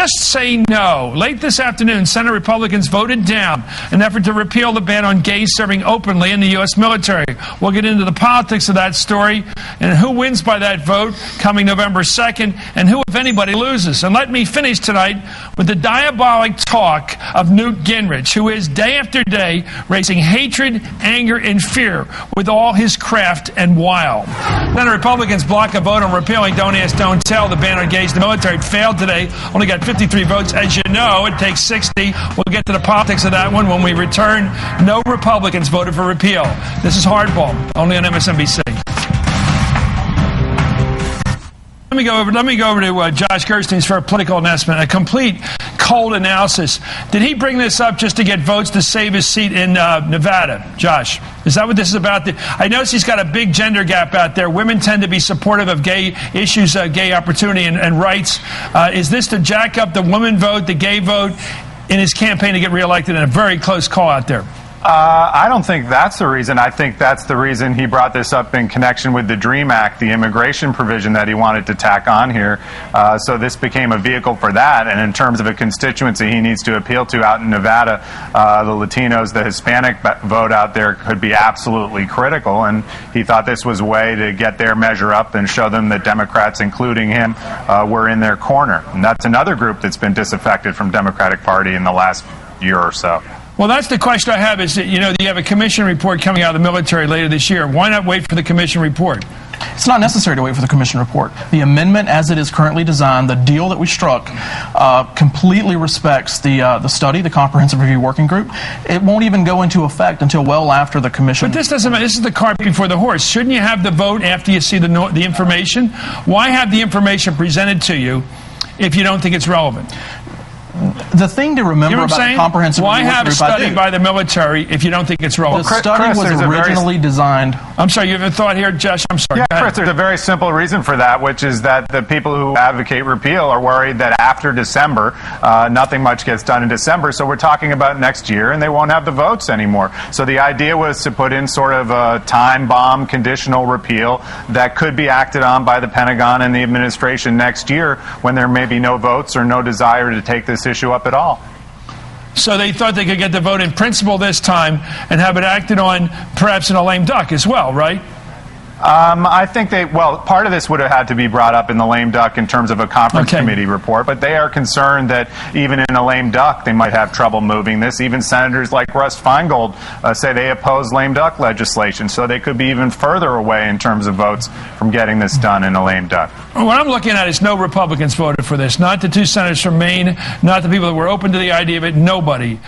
just say no. Late this afternoon, Senate Republicans voted down an effort to repeal the ban on gays serving openly in the U.S. military. We'll get into the politics of that story and who wins by that vote coming November 2nd and who, if anybody, loses. And let me finish tonight with the diabolic talk of Newt Gingrich, who is day after day raising hatred, anger, and fear with all his craft and wile. Then the Republicans block a vote on repealing Don't Ask, Don't Tell, the ban on gays in the military. It failed today. Only got 53 votes. As you know, it takes 60. We'll get to the politics of that one when we return. No Republicans voted for repeal. This is Hardball, only on MSNBC. Let me go over to Josh Gerstein's for a political announcement, a complete cold analysis. Did he bring this up just to get votes to save his seat in Nevada? Josh, is that what this is about? I notice he's got a big gender gap out there. Women tend to be supportive of gay issues, gay opportunity and rights. Is this to jack up the woman vote, the gay vote, in his campaign to get reelected in a very close call out there? I don't think that's the reason. I think that's the reason he brought this up in connection with the DREAM Act, the immigration provision that he wanted to tack on here. So this became a vehicle for that. And in terms of a constituency he needs to appeal to out in Nevada, the Latinos, the Hispanic vote out there could be absolutely critical. And he thought this was a way to get their measure up and show them that Democrats, including him, were in their corner. And that's another group that's been disaffected from Democratic Party in the last year or so. Well, that's the question I have is that, you have a commission report coming out of the military later this year. Why not wait for the commission report? It's not necessary to wait for the commission report. The amendment as it is currently designed, the deal that we struck, completely respects the study, the Comprehensive Review Working Group. It won't even go into effect until well after the commission. But this doesn't matter. This is the cart before the horse. Shouldn't you have the vote after you see the information? Why have the information presented to you if you don't think it's relevant? The thing to remember about the Comprehensive Review Working Group, why have a study by the military if you don't think it's relevant? The study was originally designed. I'm sorry, you have a thought here, Josh? I'm sorry. Yeah, Chris, there's a very simple reason for that, which is that the people who advocate repeal are worried that after December, nothing much gets done in December. So we're talking about next year, and they won't have the votes anymore. So the idea was to put in sort of a time bomb conditional repeal that could be acted on by the Pentagon and the administration next year when there may be no votes or no desire to take this issue up at all. So they thought they could get the vote in principle this time and have it acted on perhaps in a lame duck as well, right? I think part of this would have had to be brought up in the lame duck in terms of a conference committee report, but they are concerned that even in a lame duck they might have trouble moving this. Even senators like Russ Feingold say they oppose lame duck legislation, so they could be even further away in terms of votes from getting this done in a lame duck. What I'm looking at is no Republicans voted for this, not the two senators from Maine, not the people that were open to the idea of it, nobody.